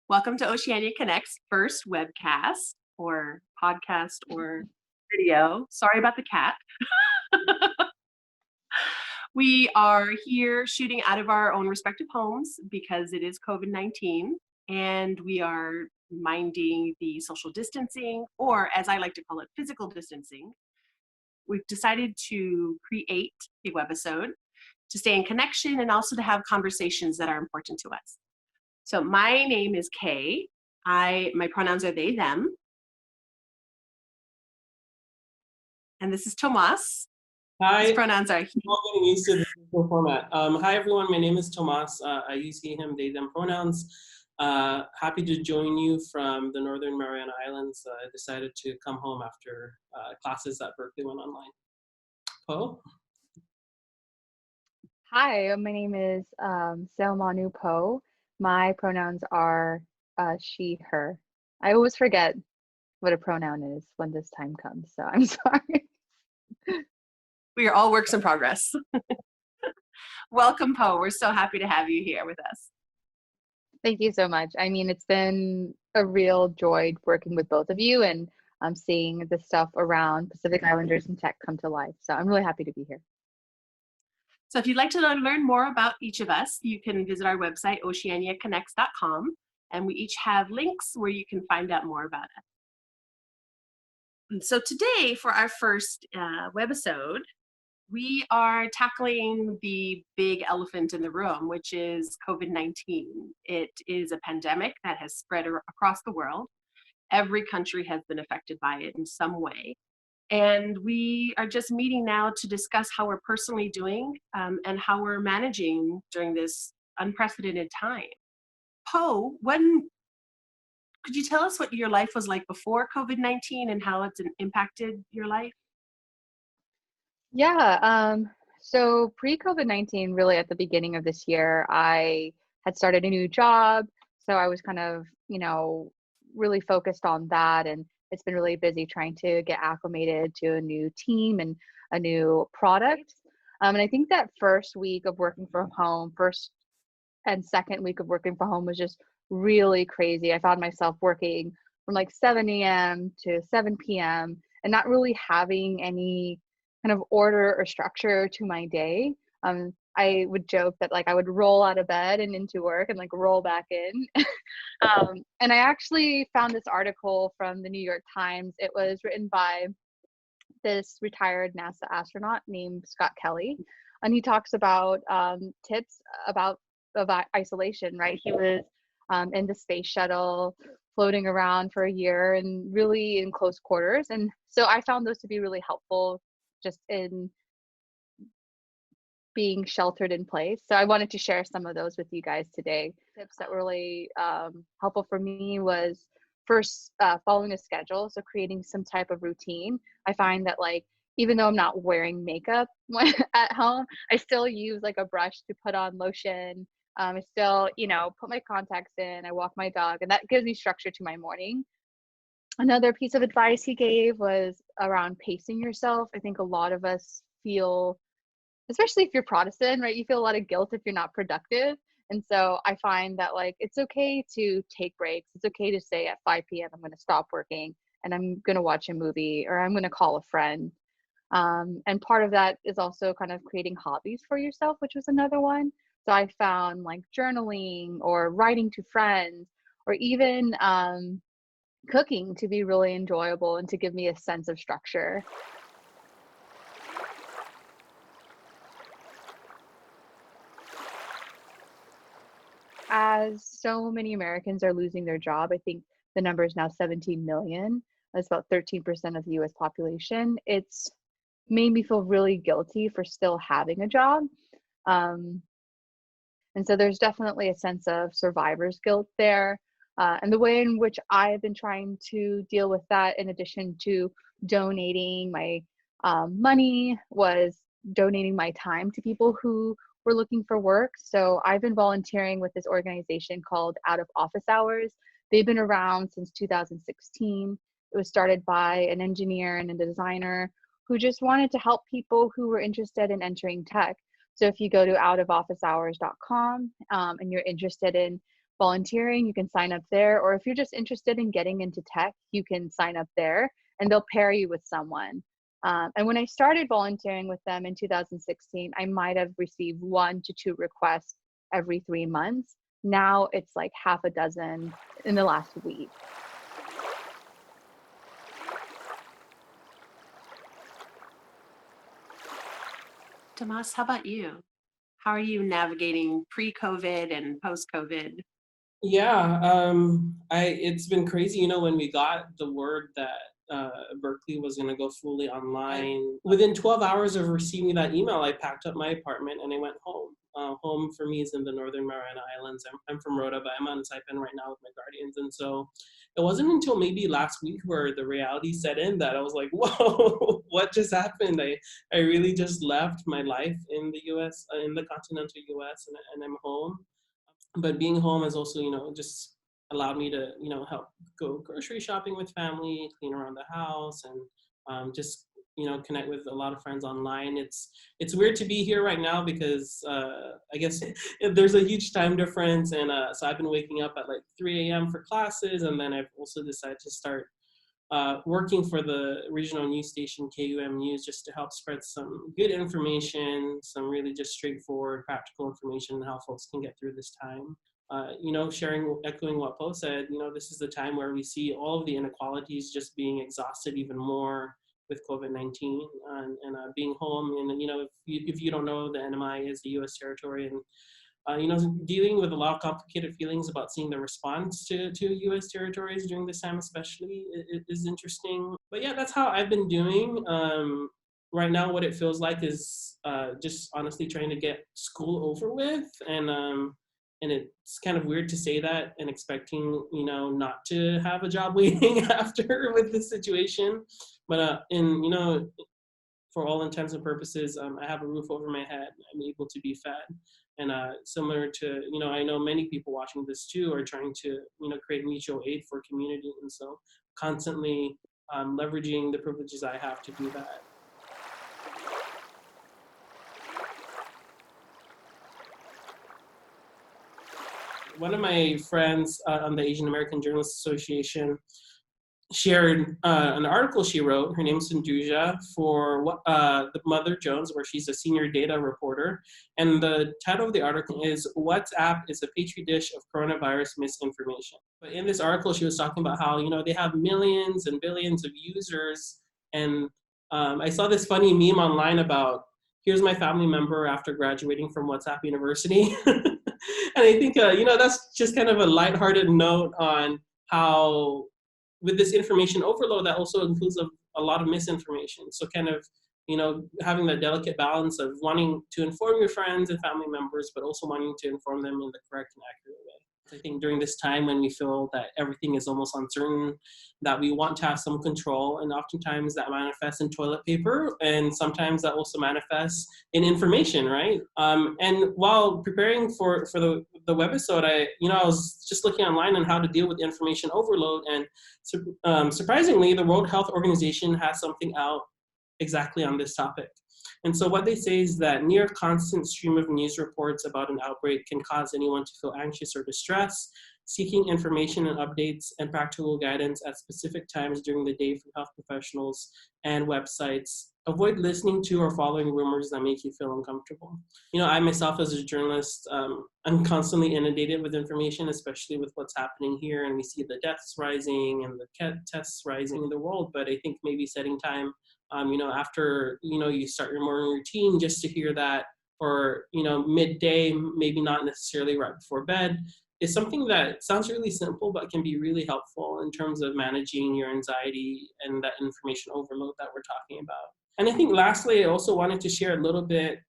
Welcome to Oceania Connects first webcast or podcast or video. Sorry about the cat. We are here shooting out of our own respective homes because it is COVID-19 and we are minding the social distancing, or as I like to call it, physical distancing. We've decided to create a webisode to stay in connection and also to have conversations that are important to us. So my name is Kay. My pronouns are they, them. And this is Tomas. Hi. His pronouns are he. I'm all getting used to the visual format. Hi, everyone. My name is Tomas. I use he, him, they, them pronouns. Happy to join you from the Northern Mariana Islands. I decided to come home after classes at Berkeley went online. Poe? Hi, my name is Selmanu Poe. My pronouns are she, her. I always forget what a pronoun is when this time comes, so I'm sorry. We are all works in progress. Welcome, Poe. We're so happy to have you here with us. Thank you so much. I mean, it's been a real joy working with both of you and seeing the stuff around Pacific Islanders and tech come to life. So I'm really happy to be here. So if you'd like to learn more about each of us, you can visit our website, oceaniaconnects.com, and we each have links where you can find out more about us. And so today, for our first webisode, we are tackling the big elephant in the room, which is COVID-19. It is a pandemic that has spread across the world. Every country has been affected by it in some way. And we are just meeting now to discuss how we're personally doing and how we're managing during this unprecedented time. Poe, could you tell us what your life was like before COVID-19 and how it's impacted your life? Yeah, so pre-COVID-19, really at the beginning of this year, I had started a new job. So I was kind of, really focused on that. And it's been really busy trying to get acclimated to a new team and a new product. And I think that first week of working from home, first and second week of working from home was just really crazy. I found myself working from like 7 a.m. to 7 p.m. and not really having any kind of order or structure to my day. I would joke that like I would roll out of bed and into work and like roll back in. And I actually found this article from the New York Times. It was written by this retired NASA astronaut named Scott Kelly. And he talks about tips about isolation, right? He was in the space shuttle floating around for a year and really in close quarters. And so I found those to be really helpful just in being sheltered in place. So I wanted to share some of those with you guys today. Tips that were really helpful for me was first following a schedule. So creating some type of routine. I find that like, even though I'm not wearing makeup at home, I still use like a brush to put on lotion. I still, put my contacts in, I walk my dog, and that gives me structure to my morning. Another piece of advice he gave was around pacing yourself. I think a lot of us feel, especially if you're Protestant, right? You feel a lot of guilt if you're not productive. And so I find that like, it's okay to take breaks. It's okay to say at 5 p.m., I'm going to stop working and I'm going to watch a movie or I'm going to call a friend. And part of that is also kind of creating hobbies for yourself, which was another one. So I found like journaling or writing to friends or even cooking to be really enjoyable and to give me a sense of structure. As so many Americans are losing their job, I think the number is now 17 million. That's about 13% of the US population. It's made me feel really guilty for still having a job. And so there's definitely a sense of survivor's guilt there. And the way in which I've been trying to deal with that, in addition to donating my money, was donating my time to people who were looking for work. So I've been volunteering with this organization called Out of Office Hours. They've been around since 2016. It was started by an engineer and a designer who just wanted to help people who were interested in entering tech. So if you go to outofofficehours.com and you're interested in volunteering, you can sign up there. Or if you're just interested in getting into tech, you can sign up there and they'll pair you with someone. And when I started volunteering with them in 2016, I might have received 1 to 2 requests every 3 months. Now it's like half a dozen in the last week. Tomas, how about you? How are you navigating pre-COVID and post-COVID? Yeah, it's been crazy, when we got the word that Berkeley was going to go fully online. Within 12 hours of receiving that email, I packed up my apartment and I went home. Home for me is in the Northern Mariana Islands. I'm from Rota, but I'm on Saipan right now with my guardians. And so it wasn't until maybe last week where the reality set in that I was like, whoa, what just happened? I really just left my life in the US, in the continental US, and I'm home. But being home has also, just allowed me to, help go grocery shopping with family, clean around the house, and just, connect with a lot of friends online. It's weird to be here right now because I guess there's a huge time difference. And so I've been waking up at like 3 a.m. for classes. And then I've also decided to start working for the regional news station KUM News just to help spread some good information, some really just straightforward, practical information on how folks can get through this time. Echoing what Poe said, this is the time where we see all of the inequalities just being exhausted even more with COVID-19 and being home. And, if you don't know, the NMI is the U.S. territory, and dealing with a lot of complicated feelings about seeing the response to U.S. territories during this time especially is interesting. But yeah, that's how I've been doing. Right now, what it feels like is just honestly trying to get school over with. And it's kind of weird to say that and expecting, not to have a job waiting after with this situation. But, for all intents and purposes, I have a roof over my head. I'm able to be fed. And similar to, I know many people watching this too are trying to, create mutual aid for community. And so constantly leveraging the privileges I have to do that. One of my friends on the Asian American Journalists Association shared an article she wrote. Her name's Sanduja, for the Mother Jones, where she's a senior data reporter. And the title of the article is "WhatsApp is a petri dish of coronavirus misinformation." But in this article, she was talking about how, they have millions and billions of users. And I saw this funny meme online about, here's my family member after graduating from WhatsApp University. And I think, that's just kind of a lighthearted note on how, with this information overload, that also includes a lot of misinformation. So kind of, having that delicate balance of wanting to inform your friends and family members, but also wanting to inform them in the correct and accurate way. I think during this time when we feel that everything is almost uncertain, that we want to have some control, and oftentimes that manifests in toilet paper, and sometimes that also manifests in information, right? And while preparing for the webisode, I was just looking online on how to deal with information overload, and surprisingly, the World Health Organization has something out exactly on this topic. And so what they say is that near constant stream of news reports about an outbreak can cause anyone to feel anxious or distressed, seeking information and updates and practical guidance at specific times during the day from health professionals and websites. Avoid listening to or following rumors that make you feel uncomfortable. I myself as a journalist, I'm constantly inundated with information, especially with what's happening here. And we see the deaths rising and the tests rising in the world. But I think maybe setting time, after, you start your morning routine, just to hear that, or, midday, maybe not necessarily right before bed, is something that sounds really simple, but can be really helpful in terms of managing your anxiety and that information overload that we're talking about. And I think lastly, I also wanted to share a little bit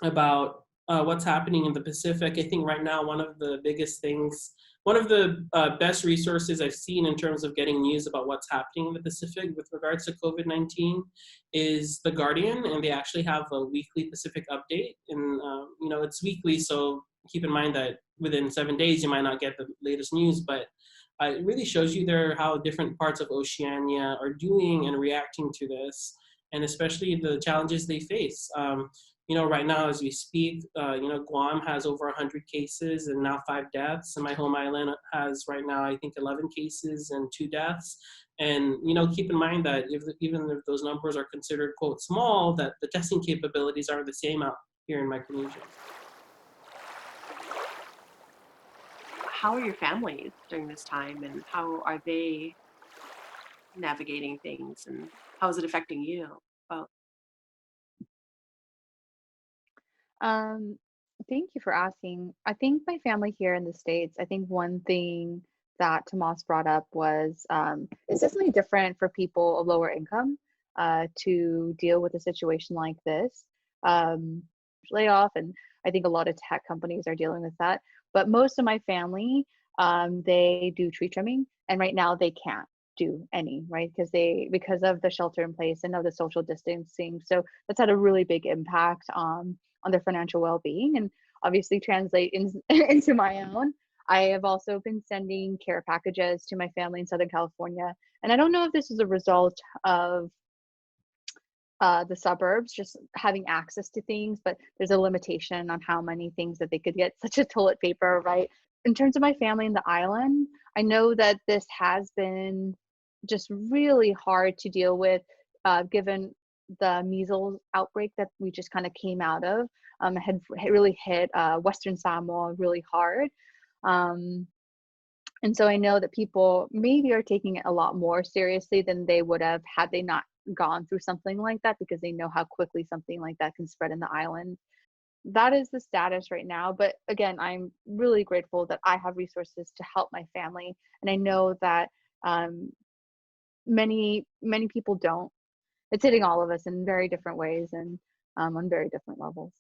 about what's happening in the Pacific. I think right now, one of the best resources I've seen in terms of getting news about what's happening in the Pacific with regards to COVID-19 is The Guardian, and they actually have a weekly Pacific update. And, it's weekly, so keep in mind that within 7 days, you might not get the latest news, but it really shows you there how different parts of Oceania are doing and reacting to this. and especially the challenges they face. Right now as we speak, Guam has over 100 cases and now 5 deaths, and my home island has right now, I think, 11 cases and 2 deaths. And, keep in mind that even if those numbers are considered, quote, small, that the testing capabilities are the same out here in Micronesia. How are your families during this time, and how are they navigating things, and how is it affecting you? Well, Um, Thank you for asking. I think my family here in the States, I think one thing that Tomas brought up was it's definitely different for people of lower income to deal with a situation like this. Um, Layoff, and I think a lot of tech companies are dealing with that. But most of my family, they do tree trimming, and right now they can't do any, right? Because of the shelter in place and of the social distancing. So that's had a really big impact on their financial well-being, and obviously translate into my own. I have also been sending care packages to my family in Southern California, and I don't know if this is a result of the suburbs just having access to things, but there's a limitation on how many things that they could get, such as toilet paper, right? In terms of my family in the island, I know that this has been just really hard to deal with, given the measles outbreak that we just kind of came out of. Had really hit Western Samoa really hard. And so I know that people maybe are taking it a lot more seriously than they would have had they not gone through something like that, because they know how quickly something like that can spread in the island. That is the status right now. But again, I'm really grateful that I have resources to help my family. And I know that many people don't. It's hitting all of us in very different ways, and on very different levels.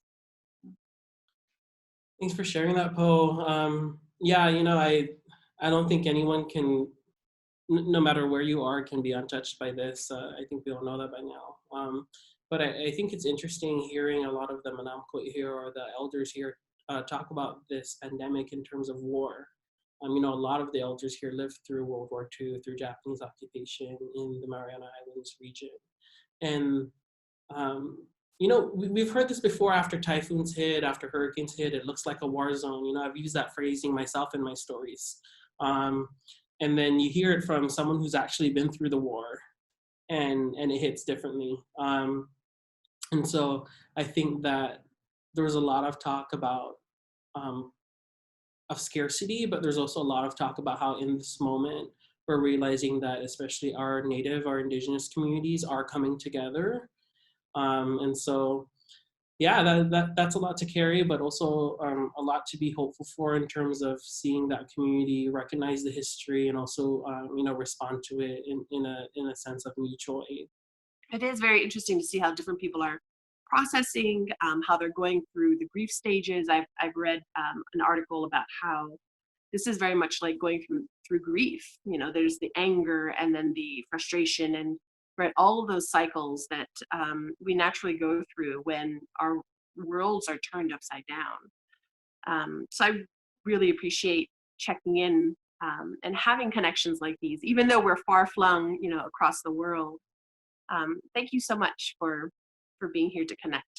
Thanks for sharing that, Poe. Yeah, I don't think anyone can, no matter where you are, can be untouched by this. I think we all know that by now. But I think it's interesting hearing a lot of the Manamko here, or the elders here, talk about this pandemic in terms of war. A lot of the elders here lived through World War II, through Japanese occupation in the Mariana Islands region. And we've heard this before. After typhoons hit, after hurricanes hit, it looks like a war zone. I've used that phrasing myself in my stories. And then you hear it from someone who's actually been through the war, and it hits differently. And so I think that there was a lot of talk about of scarcity, but there's also a lot of talk about how in this moment we're realizing that especially our indigenous communities are coming together. And so, yeah, that's a lot to carry, but also a lot to be hopeful for in terms of seeing that community recognize the history and also, respond to it in a sense of mutual aid. it is very interesting to see how different people are processing, how they're going through the grief stages. I've read an article about how this is very much like going through grief. There's the anger and then the frustration, and right, all of those cycles that we naturally go through when our worlds are turned upside down. So I really appreciate checking in and having connections like these, even though we're far flung, across the world. Thank you so much for being here to connect.